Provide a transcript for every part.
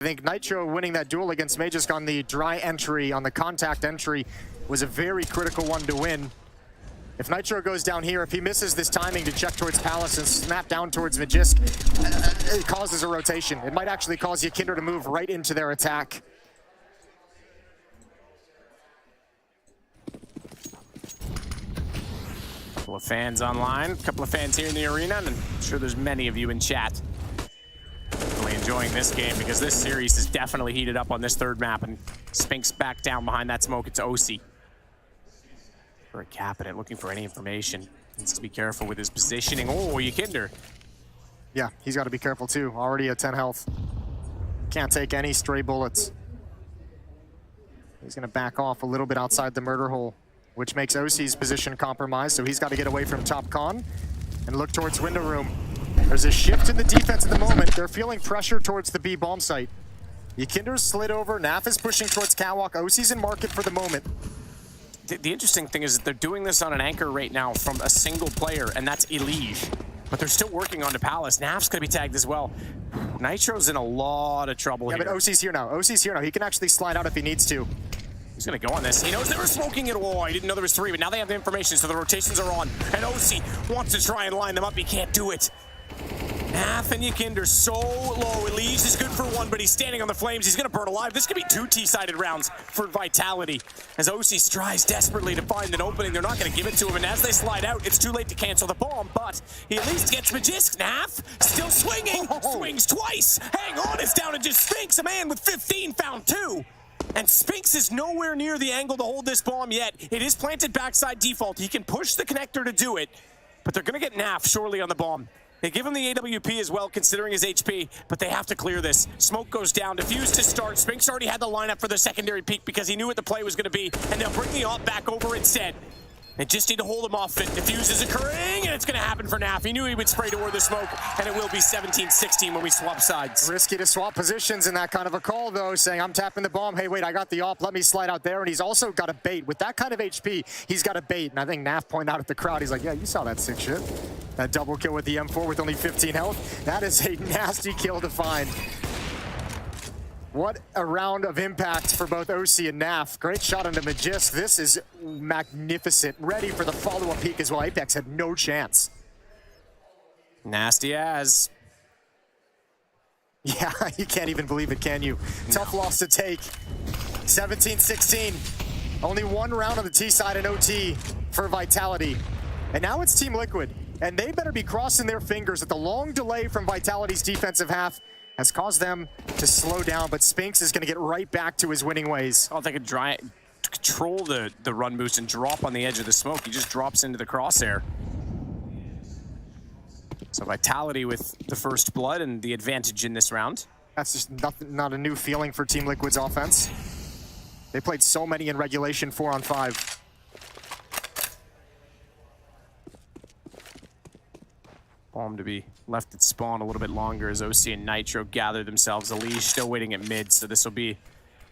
I think Nitro winning that duel against Magisk on the dry entry, on the contact entry, was a very critical one to win. If Nitro goes down here, if he misses this timing to check towards Palace and snap down towards Magisk, it causes a rotation. It might actually cause Yekindr to move right into their attack. Couple of fans online, a couple of fans here in the arena, and I'm sure there's many of you in chat. Really enjoying this game because this series is definitely heated up on this third map, and Spinx back down behind that smoke. It's OC. For a Capitan, looking for any information. Needs to be careful with his positioning. Oh, Yekindr. Yeah, he's got to be careful too. Already at 10 health. Can't take any stray bullets. He's going to back off a little bit outside the murder hole, which makes OC's position compromised, so he's got to get away from top con and look towards window room. There's a shift in the defense at the moment. They're feeling pressure towards the B bomb site. Yekindr's slid over, Naf is pushing towards catwalk, OC's in market for the moment. The interesting thing is that they're doing this on an anchor right now from a single player, and that's Elige. But they're still working on the Palace. Naf's going to be tagged as well. Nitro's in a lot of trouble here. Yeah, but OC's here now. OC's here now. He can actually slide out if he needs to. He's going to go on this. He knows they were smoking it. Oh, I didn't know there was 3, but now they have the information, so the rotations are on. And OC wants to try and line them up. He can't do it. Naf and Yekindr so low. Elige is good for 1, but he's standing on the flames. He's going to burn alive. This could be 2 T-sided rounds for Vitality. As OC strives desperately to find an opening, they're not going to give it to him. And as they slide out, it's too late to cancel the bomb, but he at least gets Magisk. Naf still swinging. Swings twice. Hang on, it's down to just Spinx. A man with 15 found 2. And Spinx is nowhere near the angle to hold this bomb yet. It is planted backside default. He can push the connector to do it, but they're going to get Naf surely on the bomb. They give him the AWP as well, considering his HP, but they have to clear this. Smoke goes down, Diffuse to start. Spinx already had the lineup for the secondary peek because he knew what the play was going to be, and they'll bring the AWP back over instead. They just need to hold him off. Diffuse is occurring, and it's going to happen for Naf. He knew he would spray toward the smoke, and it will be 17-16 when we swap sides. Risky to swap positions in that kind of a call, though, saying, I'm tapping the bomb. Hey, wait, I got the AWP. Let me slide out there. And he's also got a bait. With that kind of HP, he's got a bait. And I think Naf pointed out at the crowd, he's like, yeah, you saw that sick shit. That double kill with the M4 with only 15 health. That is a nasty kill to find. What a round of impact for both OC and Naf. Great shot into Magisk. This is magnificent. Ready for the follow-up peek as well. Apex had no chance. Nasty as. Yeah, you can't even believe it, can you? No. Tough loss to take. 17-16. Only 1 round on the T side in OT for Vitality. And now it's Team Liquid. And they better be crossing their fingers that the long delay from Vitality's defensive half has caused them to slow down, but Spinx is going to get right back to his winning ways. Oh, if they could control the run boost and drop on the edge of the smoke. He just drops into the crosshair. So Vitality with the first blood and the advantage in this round. That's just not a new feeling for Team Liquid's offense. They played so many in regulation 4-on-5. Bomb to be left at spawn a little bit longer as OC and Nitro gather themselves. Elige still waiting at mid, so this will be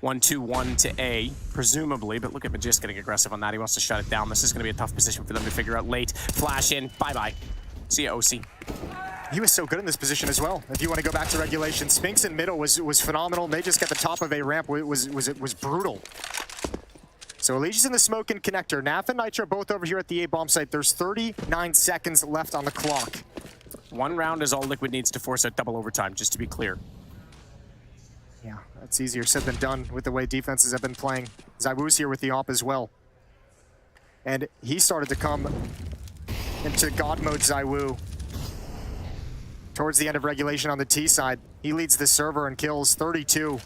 1-2-1 to A, presumably. But look at Magisk getting aggressive on that. He wants to shut it down. This is going to be a tough position for them to figure out late. Flash in. Bye-bye. See ya, OC. He was so good in this position as well. If you want to go back to regulation, Spinx in middle was phenomenal. Magisk at the top of A ramp was brutal. So Elige's in the smoke and connector. Naf and Nitro both over here at the A bomb site. There's 39 seconds left on the clock. 1 round is all Liquid needs to force out double overtime, just to be clear. Yeah, that's easier said than done with the way defenses have been playing. ZywOo's here with the AWP as well. And he started to come into God mode, ZywOo. Towards the end of regulation on the T side. He leads the server and kills 32.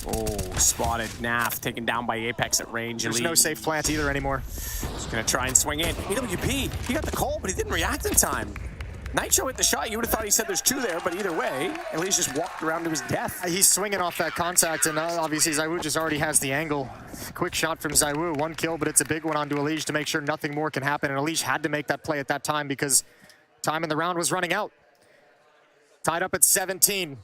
Oh, spotted. Naf taken down by Apex at range. There's no safe plant either anymore. He's going to try and swing in. AWP, he got the call, but he didn't react in time. Nitro hit the shot. You would have thought he said there's 2 there, but either way, Elige just walked around to his death. He's swinging off that contact, and obviously ZywOo just already has the angle. Quick shot from ZywOo. 1 kill, but it's a big one onto Elige to make sure nothing more can happen. And Elige had to make that play at that time because time in the round was running out. Tied up at 17.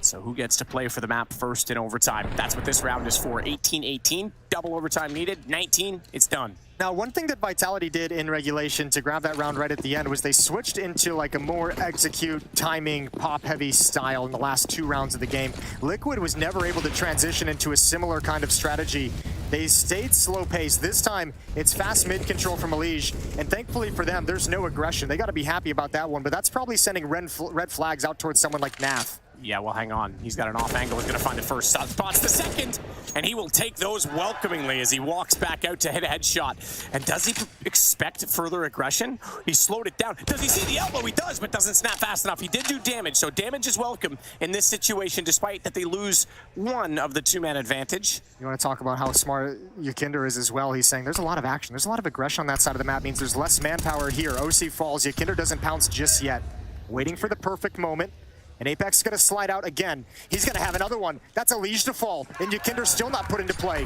So who gets to play for the map first in overtime? That's what this round is for. 18-18, double overtime needed. 19, it's done. Now, one thing that Vitality did in regulation to grab that round right at the end was they switched into like a more execute, timing, pop-heavy style in the last 2 rounds of the game. Liquid was never able to transition into a similar kind of strategy. They stayed slow pace. This time, it's fast mid control from Elige, and thankfully for them, there's no aggression. They got to be happy about that one, but that's probably sending red flags out towards someone like Naf. Yeah, well, hang on. He's got an off angle. He's going to find the first. Spots the second, and he will take those welcomingly as he walks back out to hit a headshot. And does he expect further aggression? He slowed it down. Does he see the elbow? He does, but doesn't snap fast enough. He did do damage, so damage is welcome in this situation, despite that they lose one of the 2-man advantage. You want to talk about how smart Yakinder is as well. He's saying there's a lot of action. There's a lot of aggression on that side of the map. Means there's less manpower here. OC falls. Yakinder doesn't pounce just yet. Waiting for the perfect moment. And Apex is going to slide out again. He's going to have another one. That's Elige to fall. And Yakinder still not put into play.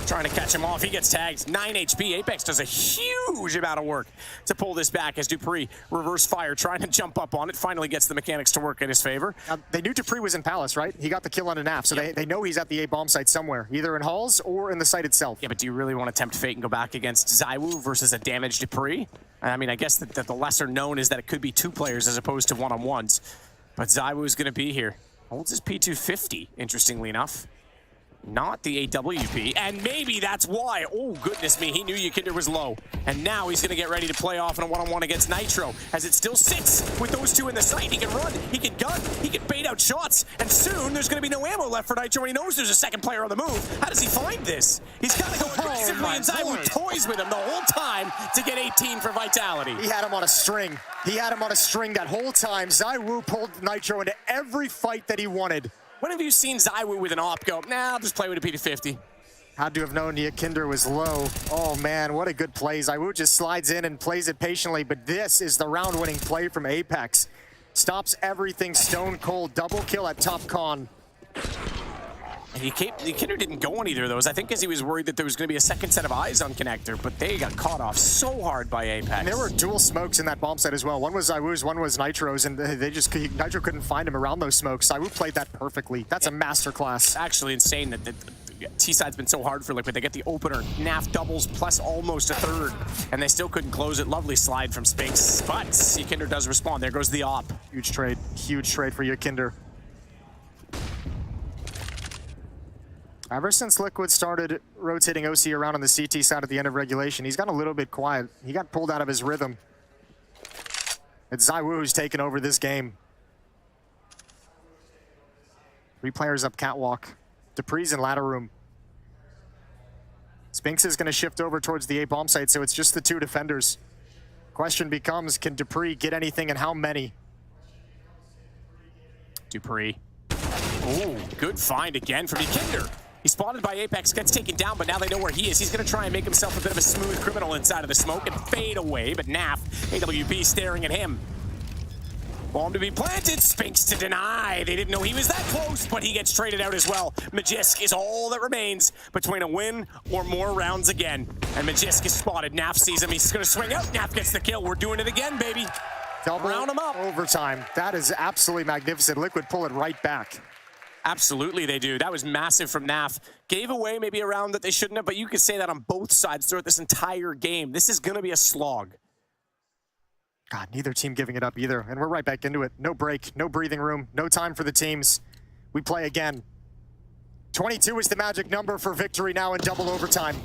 Trying to catch him off. He gets tagged. 9 HP. Apex does a huge amount of work to pull this back as dupreeh reverse fire, trying to jump up on it. Finally gets the mechanics to work in his favor. Now, they knew dupreeh was in Palace, right? He got the kill on a Naf, so they know he's at the A bomb site somewhere, either in halls or in the site itself. Yeah, but do you really want to tempt fate and go back against ZywOo versus a damaged dupreeh? I mean, I guess that the lesser known is that it could be 2 players as opposed to one-on-ones. But ZywOo is going to be here. Holds his P250, interestingly enough. Not the AWP, and maybe that's why. Oh, goodness me, he knew Yakinder was low. And now he's going to get ready to play off in a one-on-one against Nitro, as it still sits with those 2 in the site. He can run, he can gun, he can bait out shots, and soon there's going to be no ammo left for Nitro, and he knows there's a second player on the move. How does he find this? He's got to go aggressively, and ZywOo toys with him the whole time to get 18 for Vitality. He had him on a string. He had him on a string that whole time. ZywOo pulled Nitro into every fight that he wanted. When have you seen ZywOo with an op go, nah, I'll just play with a P250? Had to have known Yakinder was low. Oh man, what a good play. ZywOo just slides in and plays it patiently, but this is the round-winning play from Apex. Stops everything stone cold. Double kill at top con. And Yakinder didn't go on either of those. I think because he was worried that there was going to be a second set of eyes on Connector, but they got caught off so hard by Apex. And there were dual smokes in that bomb site as well. One was ZywOo's, one was Nitro's, and Nitro couldn't find him around those smokes. ZywOo played that perfectly. That's a masterclass. Actually insane that T-side's been so hard for Liquid. They get the opener, Naf doubles plus almost a third, and they still couldn't close it. Lovely slide from Spinks, but Yakinder does respond. There goes the op. Huge trade for Yakinder. Ever since Liquid started rotating OC around on the CT side at the end of regulation, he's gotten a little bit quiet. He got pulled out of his rhythm. It's ZywOo who's taken over this game. 3 players up catwalk. dupreeh's in ladder room. Spinks is going to shift over towards the A bomb site, so it's just the 2 defenders. Question becomes, can dupreeh get anything and how many? dupreeh. Oh, good find again from Yakinder. He's spotted by Apex, gets taken down, but now they know where he is. He's going to try and make himself a bit of a smooth criminal inside of the smoke and fade away, but Naf, AWP staring at him. Bomb to be planted, Spinks to deny. They didn't know he was that close, but he gets traded out as well. Magisk is all that remains between a win or more rounds again. And Magisk is spotted. Naf sees him. He's going to swing out. Naf gets the kill. We're doing it again, baby. Double round him up. Overtime. That is absolutely magnificent. Liquid pull it right back. Absolutely they do. That was massive from Naf. Gave away maybe a round that they shouldn't have, but you could say that on both sides throughout this entire game. This is going to be a slog. God, neither team giving it up either. And we're right back into it. No break, no breathing room, no time for the teams. We play again. 22 is the magic number for victory now in double overtime.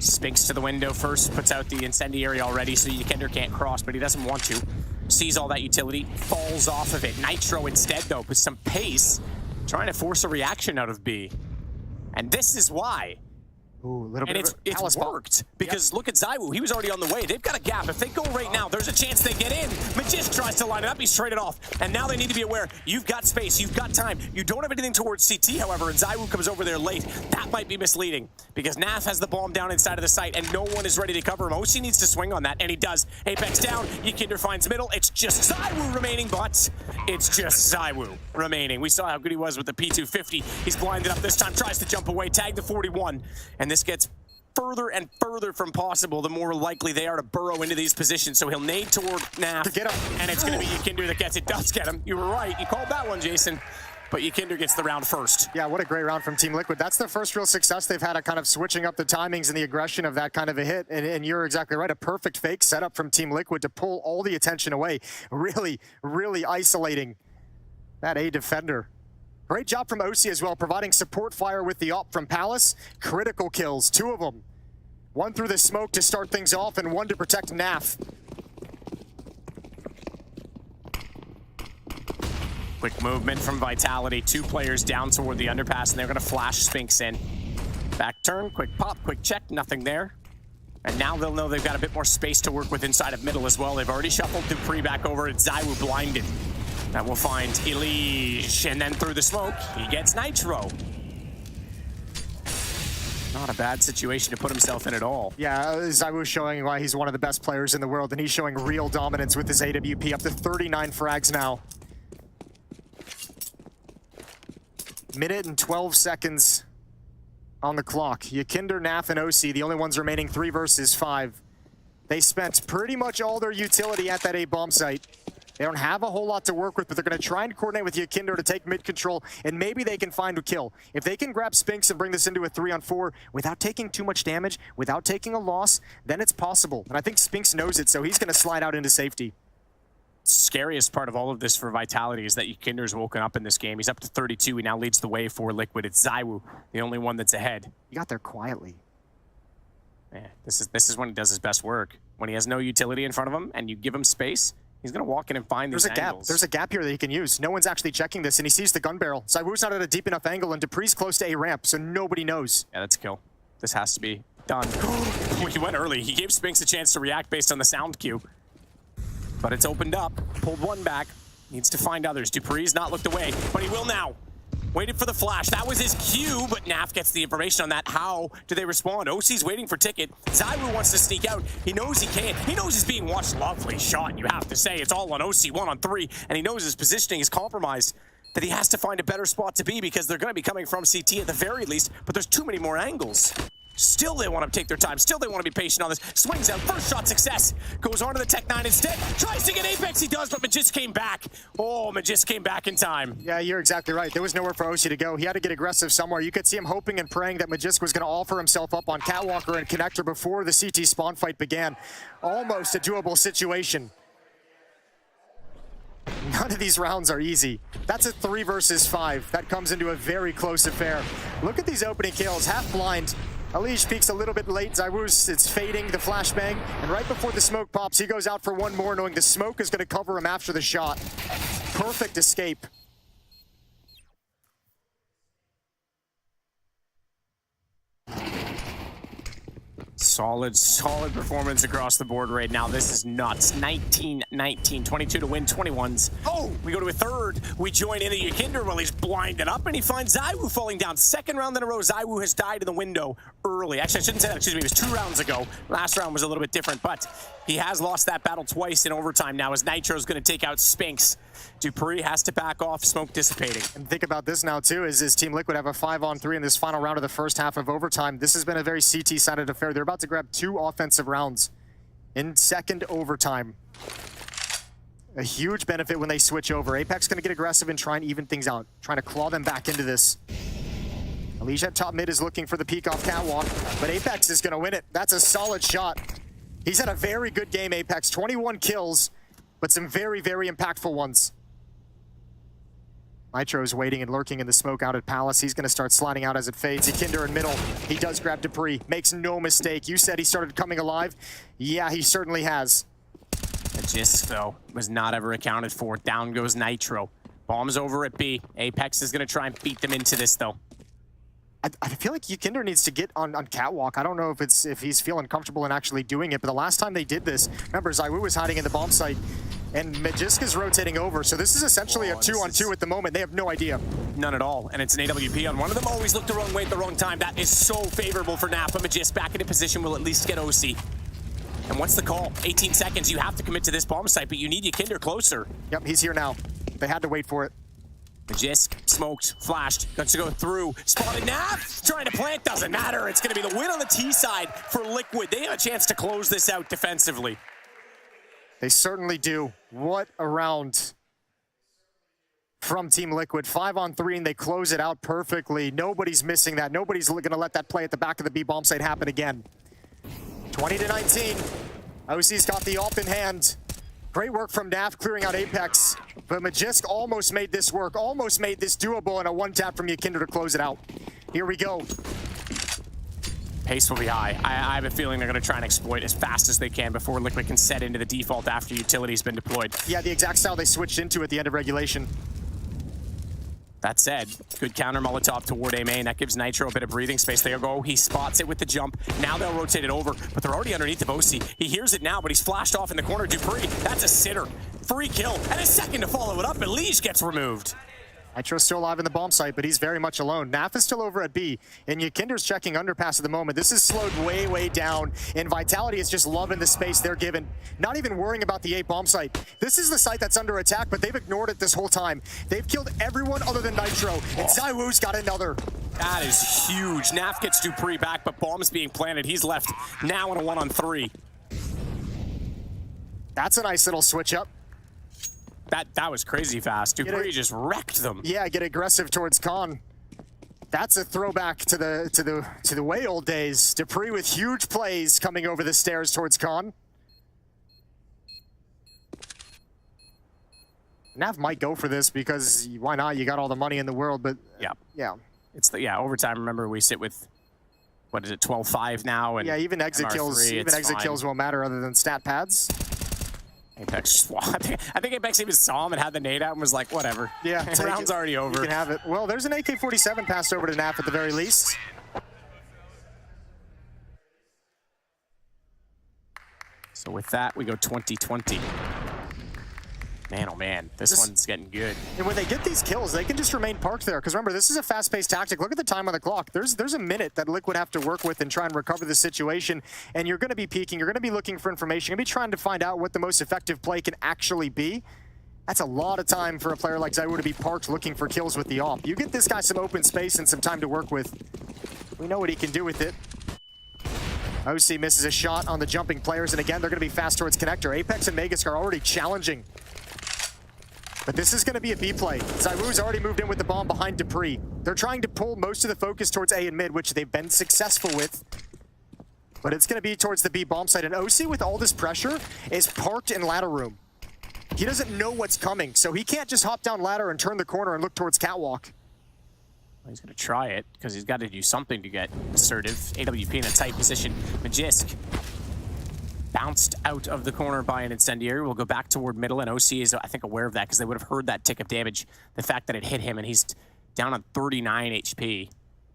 Spinks to the window first, puts out the incendiary already so Yakinder can't cross, but he doesn't want to. Sees all that utility, falls off of it. Nitro instead, though, with some pace, trying to force a reaction out of B. And this is why. Ooh, a little bit and it's worked, because look at ZywOo. He was already on the way. They've got a gap. If they go right now, there's a chance they get in. Magisk tries to line it up. He's traded off. And now they need to be aware. You've got space. You've got time. You don't have anything towards CT, however, and ZywOo comes over there late. That might be misleading, because Naf has the bomb down inside of the site, and no one is ready to cover him. OC needs to swing on that, and he does. Apex down. Yakinder finds middle. It's just ZywOo remaining, but it's just ZywOo remaining. We saw how good he was with the P250. He's blinded up this time. Tries to jump away. Tag the 41. And this gets further and further from possible, the more likely they are to burrow into these positions. So he'll nade toward Naf, Get him. and it's going to be Ykinder that gets it. Does get him. You were right. You called that one, Jason. But Ykinder gets the round first. Yeah, what a great round from Team Liquid. That's the first real success they've had at kind of switching up the timings and the aggression of that kind of a hit. And you're exactly right. A perfect fake setup from Team Liquid to pull all the attention away. Really, really isolating that A defender. Great job from OC as well, providing support fire with the op from Palace. Critical kills, 2 of them. 1 through the smoke to start things off and 1 to protect Naf. Quick movement from Vitality. 2 players down toward the underpass, and they're going to flash Spinks in. Back turn, quick pop, quick check, nothing there. And now they'll know they've got a bit more space to work with inside of middle as well. They've already shuffled Dupree back over at ZywOo blinded. That will find Elige, and then through the smoke, he gets Nitro. Not a bad situation to put himself in at all. Yeah, ZywOo showing why he's one of the best players in the world, and he's showing real dominance with his AWP, up to 39 frags now. Minute and 12 seconds on the clock. Ykinder, Naf, and OC, the only ones remaining 3 versus 5. They spent pretty much all their utility at that A bomb site. They don't have a whole lot to work with, but they're going to try and coordinate with Ykinder to take mid control, and maybe they can find a kill. If they can grab Spinks and bring this into a 3-on-4 without taking too much damage, without taking a loss, then it's possible. And I think Spinks knows it, so he's going to slide out into safety. Scariest part of all of this for Vitality is that Ykinder's woken up in this game. He's up to 32. He now leads the way for Liquid. It's ZywOo, the only one that's ahead. He got there quietly. Yeah, this is when he does his best work. When he has no utility in front of him and you give him space, he's going to walk in and find these angles. There's a gap here that he can use. No one's actually checking this, and he sees the gun barrel. ZywOo's not at a deep enough angle, and Dupree's close to A ramp, so nobody knows. Yeah, that's a kill. This has to be done. He went early. He gave Spinks a chance to react based on the sound cue. But it's opened up. Pulled 1 back. Needs to find others. Dupree's not looked away, but he will now. Waited for the flash. That was his cue, but Naf gets the information on that. How do they respond? OC's waiting for Ticket. ZywOo wants to sneak out. He knows he can't. He knows he's being watched. Lovely shot, you have to say. It's all on OC, 1-on-3, and he knows his positioning is compromised, that he has to find a better spot to be because they're going to be coming from CT at the very least, but there's too many more angles. Still they want to take their time. Still they want to be patient on this. Swings out. First shot success. Goes on to the Tech-9 instead. Tries to get Apex. He does, but Magisk came back. Oh, Magisk came back in time. Yeah, you're exactly right. There was nowhere for OC to go. He had to get aggressive somewhere. You could see him hoping and praying that Magisk was going to offer himself up on Catwalker and Connector before the CT spawn fight began. Almost a doable situation. None of these rounds are easy. That's a 3 versus 5. That comes into a very close affair. Look at these opening kills. Half blind. Elige peeks a little bit late. ZywOo's, it's fading, the flashbang. And right before the smoke pops, he goes out for 1 more, knowing the smoke is going to cover him after the shot. Perfect escape. Solid performance across the board right now. This is nuts. 19-19, 22 to win, 21s. Oh, we go to a third. We join in the Ykinder while he's blinded up, and he finds ZywOo falling down. Second round in a row, ZywOo has died in the window early. Actually, I shouldn't say that. Excuse me, it was 2 rounds ago. Last round was a little bit different, but he has lost that battle twice in overtime now as Nitro's going to take out Spinks. Dupree has to back off, smoke dissipating. And think about this now, too, is Team Liquid have a 5-on-3 in this final round of the first half of overtime. This has been a very CT-sided affair. They're about to grab 2 offensive rounds in second overtime. A huge benefit when they switch over. Apex going to get aggressive and try and even things out, trying to claw them back into this. Elige at top mid is looking for the peek off Catwalk, but Apex is going to win it. That's a solid shot. He's had a very good game, Apex. 21 kills, but some very, very impactful ones. Nitro's waiting and lurking in the smoke out at Palace. He's going to start sliding out as it fades. Ykinder in middle. He does grab Dupree. Makes no mistake. You said he started coming alive. Yeah, he certainly has. Magisk, though, was not ever accounted for. Down goes Nitro. Bombs over at B. Apex is going to try and beat them into this, though. I feel like Ykinder needs to get on Catwalk. I don't know if he's feeling comfortable in actually doing it, but the last time they did this, remember, ZywOo was hiding in the bomb site, and Magisk is rotating over, so this is essentially a 2-on-2 at the moment. They have no idea. None at all, and it's an AWP on one of them. Always looked the wrong way at the wrong time. That is so favorable for Napa. Magisk back into position will at least get OC. And what's the call? 18 seconds. You have to commit to this bomb site, but you need Ykinder closer. Yep, he's here now. They had to wait for it. Magisk, smoked, flashed, got to go through, spotted Naf, trying to plant, doesn't matter. It's going to be the win on the T side for Liquid. They have a chance to close this out defensively. They certainly do. What a round from Team Liquid. 5 on 3, and they close it out perfectly. Nobody's missing that. Nobody's going to let that play at the back of the B bomb site happen again. 20-19. OC's got the AWP in hand. Great work from Naf clearing out Apex, but Magisk almost made this work, almost made this doable, and a one-tap from Yakinder to close it out. Here we go. Pace will be high. I have a feeling they're going to try and exploit as fast as they can before Liquid can set into the default after utility's been deployed. Yeah, the exact style they switched into at the end of regulation. That said, good counter Molotov toward A main. That gives Nitro a bit of breathing space. There you go. He spots it with the jump. Now they'll rotate it over, but they're already underneath of OC. He hears it now, but he's flashed off in the corner. Dupree, that's a sitter. Free kill, and a second to follow it up, and Liege gets removed. Nitro's still alive in the bomb site, but he's very much alone. Naf is still over at B, and Yakinder's checking underpass at the moment. This is slowed way, way down, and Vitality is just loving the space they're given. Not even worrying about the A bomb site. This is the site that's under attack, but they've ignored it this whole time. They've killed everyone other than Nitro, and ZywOo's got another. That is huge. Naf gets Dupree back, but bomb's being planted. He's left now in a 1-on-3. That's a nice little switch up. That was crazy fast. Dupree just wrecked them. Yeah, get aggressive towards Khan. That's a throwback to the way old days. Dupree with huge plays coming over the stairs towards Khan. Nav might go for this because why not? You got all the money in the world, but yeah. It's overtime. Remember, we sit with what is it, 12-5 now, and yeah, even exit kills won't matter other than stat pads. Apex, I think Apex even saw him and had the nade out and was like, whatever. Yeah, the round's already over. You can have it. Well, there's an AK-47 passed over to Naf at the very least. So with that, we go 20-20. Man, oh man, this one's getting good. And when they get these kills, they can just remain parked there. Because remember, this is a fast-paced tactic. Look at the time on the clock. There's a minute that Liquid have to work with and try and recover the situation. And you're going to be peeking. You're going to be looking for information. You're going to be trying to find out what the most effective play can actually be. That's a lot of time for a player like ZywOo to be parked looking for kills with the AWP. You get this guy some open space and some time to work with. We know what he can do with it. OC misses a shot on the jumping players. And again, they're going to be fast towards connector. Apex and Magisk are already challenging. But this is going to be a B play. ZywOo's already moved in with the bomb behind Dupree. They're trying to pull most of the focus towards A and mid, which they've been successful with. But it's going to be towards the B bomb site. And OC, with all this pressure, is parked in ladder room. He doesn't know what's coming, so he can't just hop down ladder and turn the corner and look towards catwalk. Well, he's going to try it, because he's got to do something to get assertive. AWP in a tight position. Magisk bounced out of the corner by an incendiary. We'll go back toward middle, and OC is, I think, aware of that because they would have heard that tick of damage. The fact that it hit him, and he's down on 39 HP.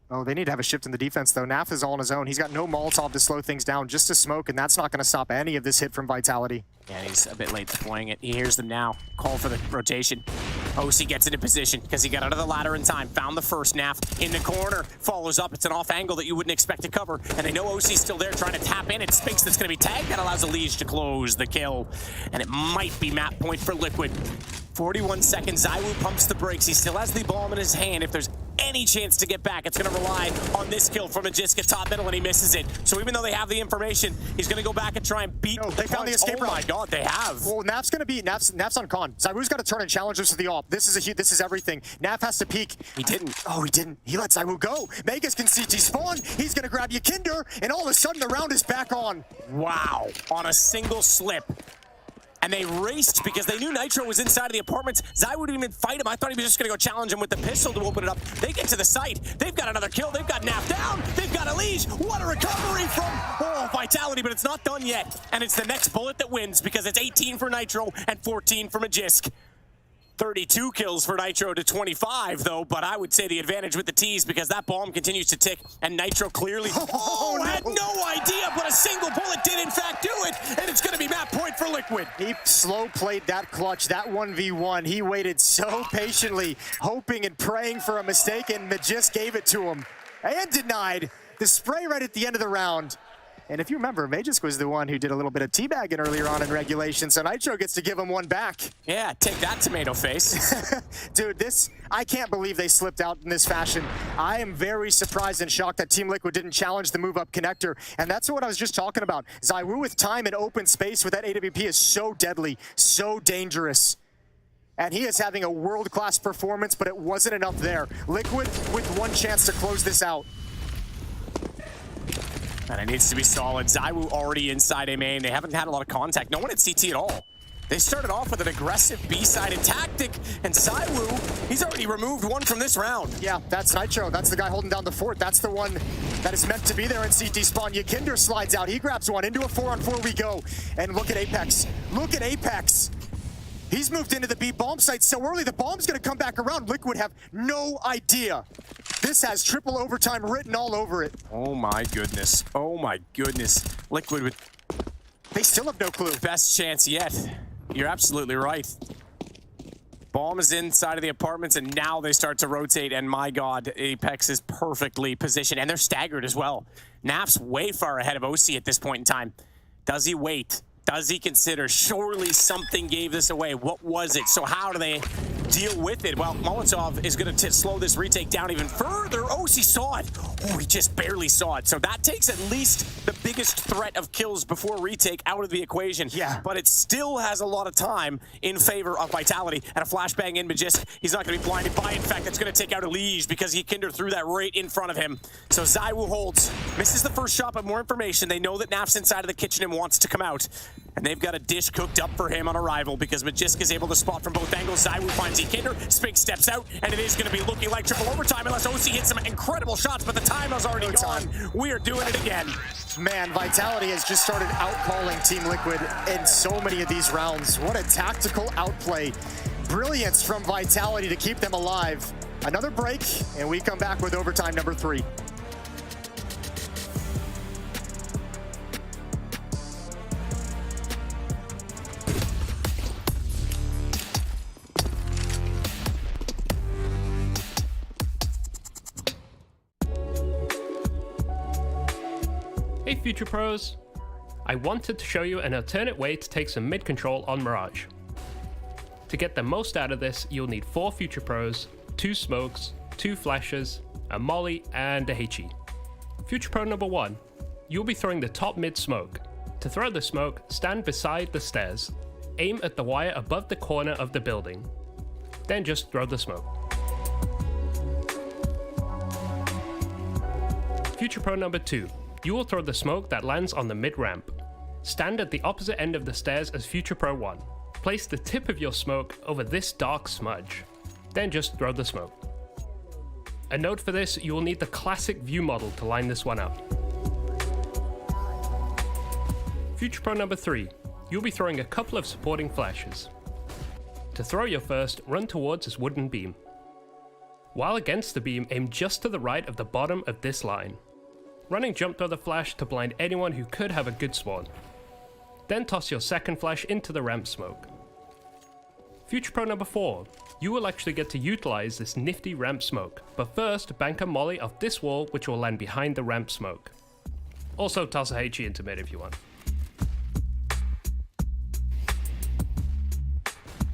Oh, they need to have a shift in the defense, though. Naf is all on his own. He's got no Molotov to slow things down, just a smoke, and that's not going to stop any of this hit from Vitality. Yeah, he's a bit late deploying it. He hears them now. Call for the rotation. OC gets into position because he got out of the ladder in time. Found the first. Naf in the corner. Follows up. It's an off angle that you wouldn't expect to cover. And they know OC's still there trying to tap in. It's Spinks that's going to be tagged. That allows Liege to close the kill. And it might be map point for Liquid. 41 seconds. ZywOo pumps the brakes. He still has the bomb in his hand. If there's any chance to get back, it's going to rely on this kill from Magisk at top middle, and he misses it. So even though they have the information, he's going to go back and try and beat. They found the escape route. Oh my god, they have. Well, Naf's going to be Naf's on Khan. ZywOo's got to turn and challenge this with the AWP. This is everything. Naf has to peek. He didn't. Oh, he didn't. He let ZywOo go. Magisk can CT spawn. He's going to grab Yakinder, and all of a sudden the round is back on. Wow, on a single slip. And they raced because they knew Nitro was inside of the apartments. ZywOo didn't even fight him. I thought he was just going to go challenge him with the pistol to open it up. They get to the site. They've got another kill. They've got Naf down. They've got a Liege. What a recovery from Vitality, but it's not done yet. And it's the next bullet that wins because it's 18 for Nitro and 14 for Magisk. 32 kills for Nitro to 25, though, but I would say the advantage with the T's because that bomb continues to tick, and Nitro clearly had no idea, but a single bullet did in fact do it, and it's going to be map point for Liquid. He slow played that clutch, that 1v1. He waited so patiently, hoping and praying for a mistake, and Magisk gave it to him. And denied the spray right at the end of the round. And if you remember, Magisk was the one who did a little bit of teabagging earlier on in regulation, so Nitro gets to give him one back. Yeah, take that, tomato face. Dude, I can't believe they slipped out in this fashion. I am very surprised and shocked that Team Liquid didn't challenge the move-up connector, and that's what I was just talking about. ZywOo with time and open space with that AWP is so deadly, so dangerous. And he is having a world-class performance, but it wasn't enough there. Liquid with one chance to close this out. And it needs to be solid. ZywOo already inside A main. They haven't had a lot of contact. No one at CT at all. They started off with an aggressive B-sided tactic, and ZywOo, he's already removed one from this round. Yeah, that's Nitro. That's the guy holding down the fort. That's the one that is meant to be there in CT spawn. Yakinder slides out. He grabs one. Into a 4-on-4 we go. And look at Apex. Look at Apex. He's moved into the B bomb site so early, the bomb's gonna come back around. Liquid have no idea. This has triple overtime written all over it. Oh my goodness. Oh my goodness. Liquid with They still have no clue. best chance yet. You're absolutely right. Bomb is inside of the apartments, and now they start to rotate, and my god, Apex is perfectly positioned, and they're staggered as well. Naf's way far ahead of OC at this point in time. Does he wait? Does he consider? Surely something gave this away. What was it? So how do they deal with it? Well, Molotov is going to slow this retake down even further. OC saw it. Oh, he just barely saw it. So that takes at least the biggest threat of kills before retake out of the equation. Yeah. But it still has a lot of time in favor of Vitality. And a flashbang in Magisk. He's not going to be blinded by it. In fact, it's going to take out Elige because Yakinder threw that right in front of him. So ZywOo holds. Misses the first shot, but more information. They know that Naf's inside of the kitchen and wants to come out. And they've got a dish cooked up for him on arrival because Magisk is able to spot from both angles. ZywOo finds Yakinder, Spink steps out, and it is going to be looking like triple overtime unless OC hits some incredible shots, but the time has already gone. We are doing it again. Man, Vitality has just started outcalling Team Liquid in so many of these rounds. What a tactical outplay. Brilliance from Vitality to keep them alive. Another break, and we come back with overtime number 3. Hey Future Pros! I wanted to show you an alternate way to take some mid control on Mirage. To get the most out of this, you'll need 4 Future Pros, 2 smokes, 2 flashes, a molly, and a HE. Future Pro number 1, you'll be throwing the top mid smoke. To throw the smoke, stand beside the stairs. Aim at the wire above the corner of the building. Then just throw the smoke. Future Pro number 2, you will throw the smoke that lands on the mid-ramp. Stand at the opposite end of the stairs as Future Pro 1. Place the tip of your smoke over this dark smudge. Then just throw the smoke. A note for this, you will need the classic view model to line this one up. Future Pro number 3, you'll be throwing a couple of supporting flashes. To throw your first, run towards this wooden beam. While against the beam, aim just to the right of the bottom of this line. Running jump throw the flash to blind anyone who could have a good spawn. Then toss your second flash into the ramp smoke. Future Pro number 4, you will actually get to utilize this nifty ramp smoke, but first bank a molly off this wall which will land behind the ramp smoke. Also toss a HE into mid if you want.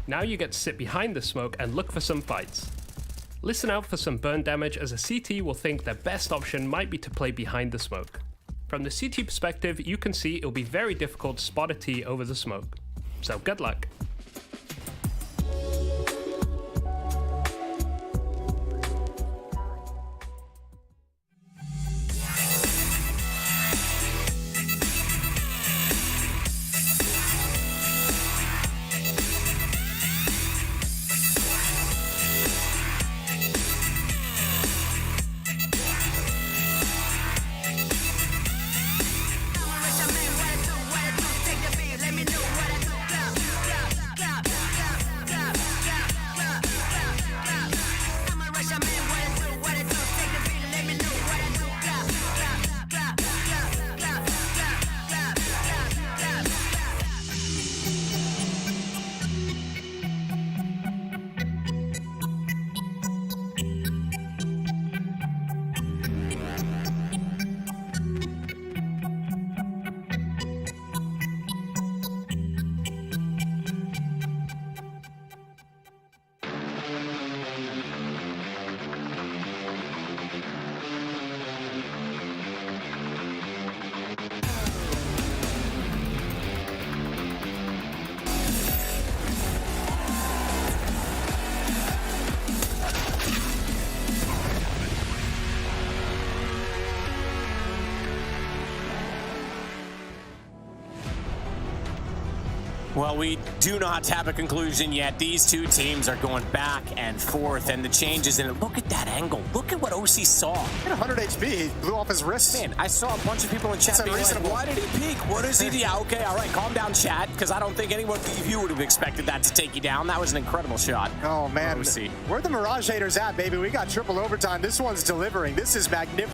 Now you get to sit behind the smoke and look for some fights. Listen out for some burn damage as a CT will think their best option might be to play behind the smoke. From the CT perspective, you can see it'll be very difficult to spot a T over the smoke. So good luck. Let me know what I do, take the beat, let me know what I do. Well, we do not have a conclusion yet. These two teams are going back and forth, and the changes in it. Look at that angle. Look at what OC saw. He had 100 HP. He blew off his wrist. Man, I saw a bunch of people in chat That's being like, unreasonable. why did he peek? What is he do? Yeah, okay, all right, calm down, chat, because I don't think anyone of you would have expected that to take you down. That was an incredible shot. Oh, man. OC. Where the Mirage haters at, baby? We got triple overtime. This one's delivering. This is magnificent.